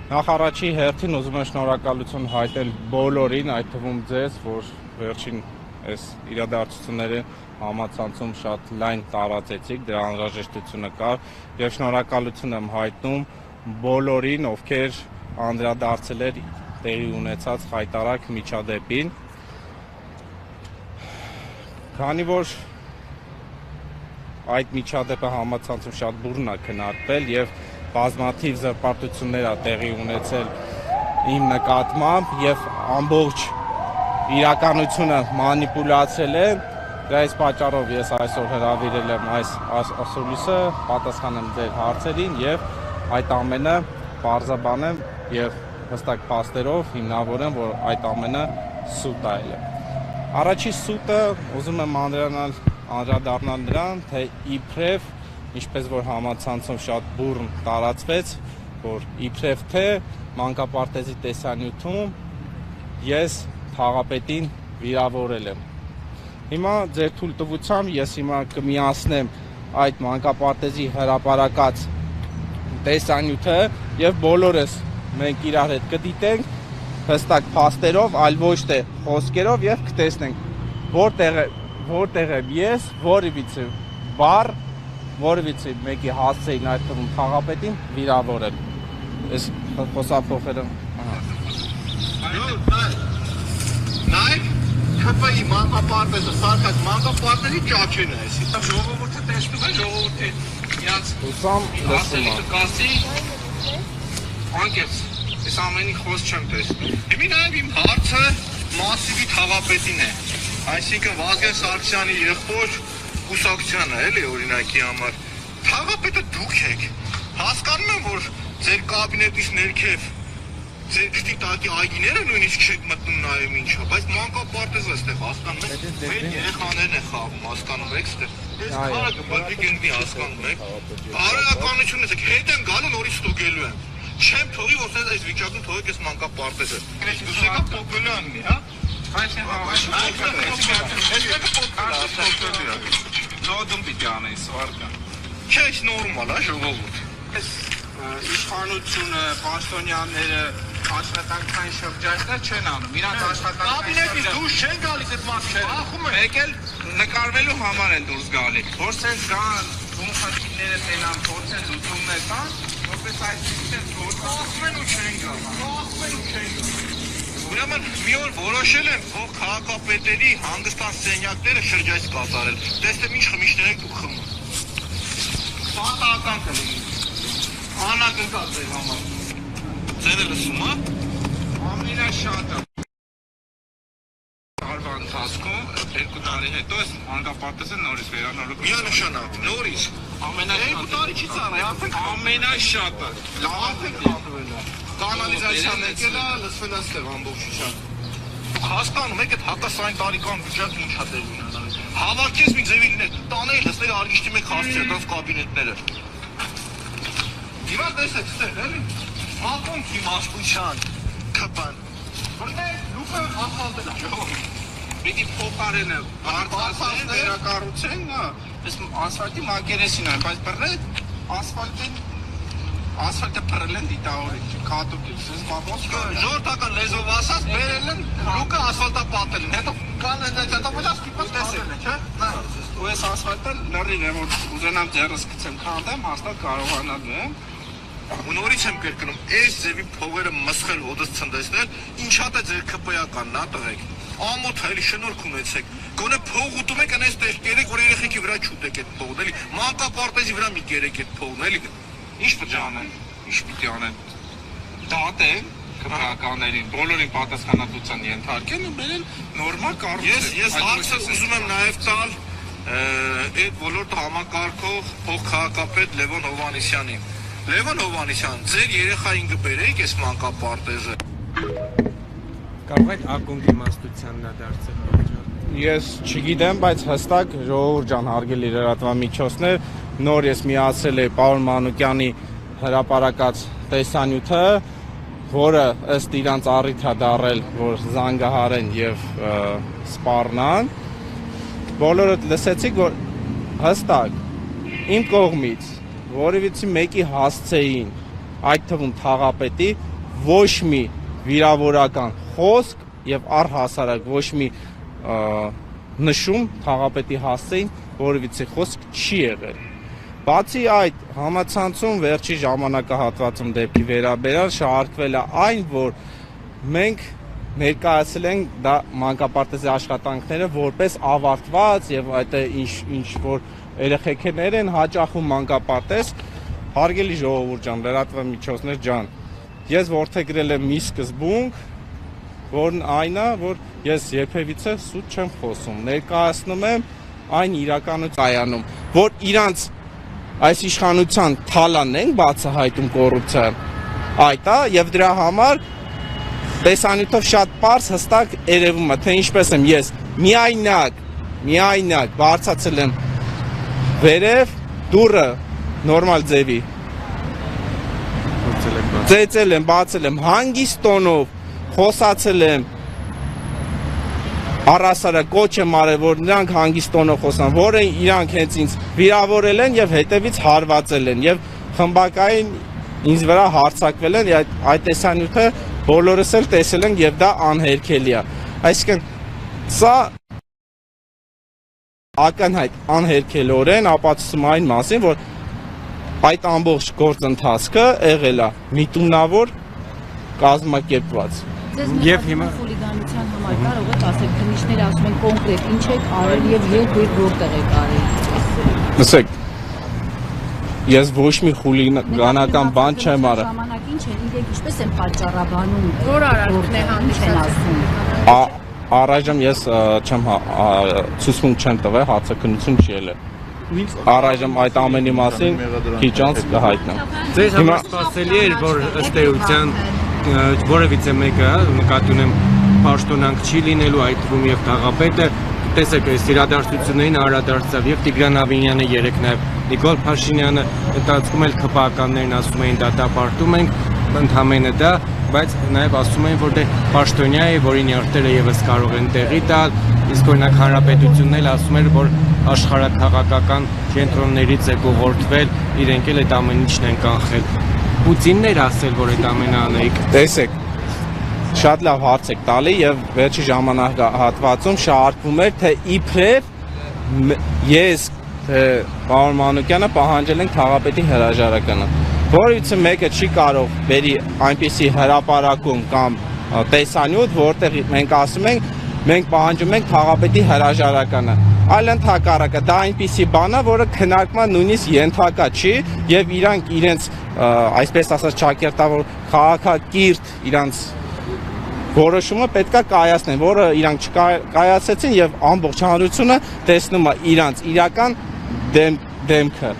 Նախ առաջի հերթին ուզում եմ շնորհակալություն հայտնել բոլորին, այդ թվում ձեզ, որ վերջին այս իրադարձությունները համացանցում շատ լայն տարածեցիք, դրա անհրաժեշտությունը կար, եւ շնորհակալություն եմ հայտնում բոլորին, ովքեր անդրադարձել էր տեղի ունեցած խայտարակ միջադեպին։ Քանի որ այդ միջադեպը համացանցում շատ բուռն է քննարկվել եւ բազմաթիվ զրպարտություններ է տեղի ունեցել իմ նկատմամբ եւ ամբողջ իրականությունը մանիպուլացել է, դրա պատճառով ես այսօր հրավիրել եմ այս ասուլիսը, պատասխանեմ ձեր հարցերին եւ այդ ամենը բարձաբանեմ եւ հստակ փաստերով հիմնավորեմ, որ այդ ամենը սուտ է։ Առաջի սուտը ուզում եմ անդրադառնալ նրան, թե իբրև, ինչպես որ համացանցում շատ բուռն տարածվեց, որ իբրև թե մանկապարտեզի տեսանյութում ես թաղապետին վիրավորել եմ։ Հիմա ձեր թույլտվությամբ ես հիմա կմիացնեմ այդ մանկապարտեզի հրապարակած տեսանյութը եւ բոլորս մենք իրար հետ կդիտենք հստակ փաստերով, այլ ոչ թե խոսքերով եւ կտեսնենք որտեղ եմ ես, որևիցե բառ, որևիցե մեկի հասցեին այդ թվում թաղապետին վիրավորել։ Այս խոսափոխերը, նայեք, ՔՊ-ի մանկապարտեզը սարքած մանկապարտեզի ճաճեն է էսի։ Ժողովուրդը տեսնում է, ժողովուրդը իրանց ասելիքը կասի, անկեց, ես ամենի խոս չեմ տեսնում։ Հիմի նաև իմ հարցը Մասիվի թաղապետին է, այսինքն Վազգեն Սարգսյանի եղբոր կուսակցությանը էլի օրինակի համար։ Թաղապետը դուք եք, հասկանում եմ, որ ձեր կաբինետից ներքև ձեր քթի տակի այգիները նույնիսկ չեք մտնում նաև ինչա, բայց մանկապարտեզը այստեղ հասկանում եք, մեր երեխաներն է խաղում, հասկանում եք այստեղ։ Ես քարը բալի կենտրի հասկանում եք։ Բարոյականությունից եք, հետ եմ գալու նորից ստուգելու եմ։ Չեմ թողի, որ այս վիճակում թողեք այս մանկապարտեզը։ Դուք եկա պոպուլյարնի, հա։ Նոդում պիտի անես, վարկա։ Չէ, նորմալ է, ժողովուրդ։ Իշխանությունը, պաշտոնյաները աշխատանքային շրջաններ չեն անում, իրանք աշխատանքային կաբինետից դուրս չեն գալիս այդ մարդիկ, ախում են։ Մեկ էլ նկարվելու համար են դուրս գալի։ Փորձեն գան, բունխաչիները տենան, փորձեն լուծումներ կան, որպես այսպես ախում են ու չեն գալ, Ուրեմն մի օր որոշել են փող քաղաքապետերի հանգստան սենյակները շրջայց կատարել։ Տեսնեմ ինչ խմիչներ եք դուք խմում։ Պատահական կլինի։ Անակնկալ ձեր համար։ Ձերը լսում է։ ամենաշատը տարվա ընթացքում 2 տարի հետո այս մանկապարտեզը նորից վերանորոգ Միանշանակ, նորից։ Երկու տարի չի ծառայ, արդեն ամենաշատը լավ եք խանդվել է։ Կանալիզացիան եկել է, լսվել է ստեղ ամբողջությամբ։ Հասկանում եք այդ հակասային տարիքան վիճակը ինչա տեղ ունենալ։ Հավաքես մի ձևի լիներ, տանել լսնել արգիշտի մեկ հասցեր դրանց կաբինետները։ Հիմա տեսեք ստեղ, էլի։ Ակոնքի մասնության ԿՊ-ն։ Որտե՞ղ լուկը ասֆալտել է, ժողովուրդ։ Պիտի փոխարենը բարձրացնեն, վերակառուցեն, այս ասֆալտի մակերեսին այն, բայց բռնել ասֆալտը բռնել են դիտավորել, կատուկել, սենց մաբոց ժողովրդական լեզվով ասած, բերել են լուկը ասֆալտապատել են, հետո կանալիզացիա մոտ ստիպած տեսել է, չէ՞։ ու այս ասֆալտը լրիվ է, որ ուզենամ ձեռս գցեմ քանդեմ, հաստատ կարողանալու եմ։ Ու նորից եմ կրկնում, այս ձևի փողերը մսխել հոդս ցնդեցնել, ինչա՞ է ձեր ԿՊ-ականն ա տղեկ։ Ամոթ էլի շնորհք ունեցեք։ Գոնե փող ուտում եք այնպես տեղ կերեք, որ երեխեքի վրա չուտեք այդ փողն, էլի։ Մանկապարտեզի վրա մի կերեք այդ փողն, էլի։ Ինչ պիտի անեն։ Ինչ պիտի անեն։ Դատեն ԿՊ-ականներին, բոլորին պատասխանատվության ենթարկեն ու բերեն նորմալ կառուցել։ Ես հարցը ուզում եմ նաև տալ այդ ոլորտը համակարգող փոխքաղաքապետ Լևոն Հովհաննիսյանին։ Լևոն Հովհաննիսյան, ձեր երեխային կբերեիք այս մանկապարտեզը։ Կարող եք ակոնքի իմաստությանն է դարձել։ ես չգիտեմ, բայց հստակ ժողովուրդ ջան, հարգելի լրատվամիջոցներ, նոր ես միացել եմ պարոն Մանուկյանի հրապարակած տեսանյութը, որը ըստ իրանց առիթ է դառել, որ զանգահարեն եւ սպառնան։ Բոլորը լսեցիք, որ հստակ իմ կողմից որևիցի մեկի հասցեին, այդ թվում թաղապետի ոչ մի վիրավորական խոսք եւ առհասարակ ոչ մի նշում քաղաքապետի հասցեին որևիցե խոսք չի եղել։ Բացի այդ, համացանցում վերջի ժամանակահատվածում դեպքի վերաբերյալ շարժվել է այն, որ մենք ներկայացել ենք դա մանկապարտեզի աշխատանքները որպես ավարտված եւ այդ ինչ որ երեխեքներ են հաճախում մանկապարտեզ, հարգելի ժողովուրդ ջան, լրատվամիջոցներ ջան, ես որդեգրել եմ մի սկզբունք, որն այն է, որ ես երբևիցե սուտ չեմ խոսում, ներկայացնում եմ այն իրականությունում, որ իրանց այս իշխանության թալանն են բացահայտում կոռուպցիան, այդ է եւ դրա համար տեսանյութով շատ պարզ հստակ երևում է, թե ինչպես եմ ես միայնակ բարձացել եմ վերև դուռը նորմալ ձևի ծեծել եմ, բացել եմ հանգիստ տոնով, խոսացել եմ առհասարակ կոչ եմ արել, որ նրանք հանգիստ տոնով խոսան, որը իրանք հենց ինձ վիրավորել են եւ հետեւից հարվածել են եւ խմբակային ինձ վրա հարձակվել են, այդ տեսանյութը բոլորս էլ տեսել ենք եւ դա անհերքելի է։ Այսինքն սա ակնհայտ անհերքելորեն ապացուցում այն մասին, որ այդ ամբողջ գործընթացը եղել է միտումնավոր կազմակերպված։ Եվ հիմա խուլիգանության համար կարող եք ասել, քննիչները ասում են կոնկրետ ինչ եք արել եւ որտեղ եք արել։ Լսեք, ես ոչ մի խուլիգանական բան չեմ արել։ Ժամանակ ինչ են, իրենք ինչպես են պատճառաբանում, որ արարքն է հանդիսացել։ Առայժմ ես չեմ ցուցմունք չեմ տվել, հացակնություն չի ելել։ Առայժմ այդ ամենի մասին քիչ անց կհայտնեմ։ Ձեզ համար սպասելի էր, որ ըստ էության որևիցե մեկը նկատի ունեմ պաշտոնանք չի լինելու, այդ թվում եւ քաղաքապետը, տեսեք այս իրադարձություններին անդրադարձավ եւ Տիգրան Ավինյանը երեք նաեւ Նիկոլ Փաշինյանը ընթացքում էլ քպականներն ասում էին դատապարտում ենք, ընդհանրապես դա, բայց նաեւ ասում էին որ դե պաշտոնյա է, որի նյարդերը եւս կարող են տեղի տալ, իսկ օրինակ հանրապետությունն էլ ասում էր որ աշխարհաքաղաքական կենտրոններից է կողորտվել, իրենք էլ այդ ամեն ինչն են կանխել։ Պուտինն էր ասել, որ այդ ամենը անեիք։ Տեսեք, շատ լավ հարց եք տալի եւ վերջի ժամանակահատվածում շարժվում էր, թե իբրև ես պարոն Մանուկյանը պահանջել ենք քաղաքապետի հրաժարականը։ Որից մեկը չի կարող բերի այնպիսի հրապարակում կամ տեսանյութ, որտեղ մենք ասում ենք, մենք պահանջում ենք քաղաքապետի հրաժարականը։ Այլ ընդհակառակը դա այնպիսի բան է, որը քննարկման նույնիսկ ենթակա չի եւ իրանք իրենց այսպես ասած ճակերտավոր քաղաքակիրթ իրանց որոշումը պետքա կայացնեն, որը իրանք չկայացեցին եւ ամբողջ հանրությունը տեսնում է իրանց իրական դեմքը։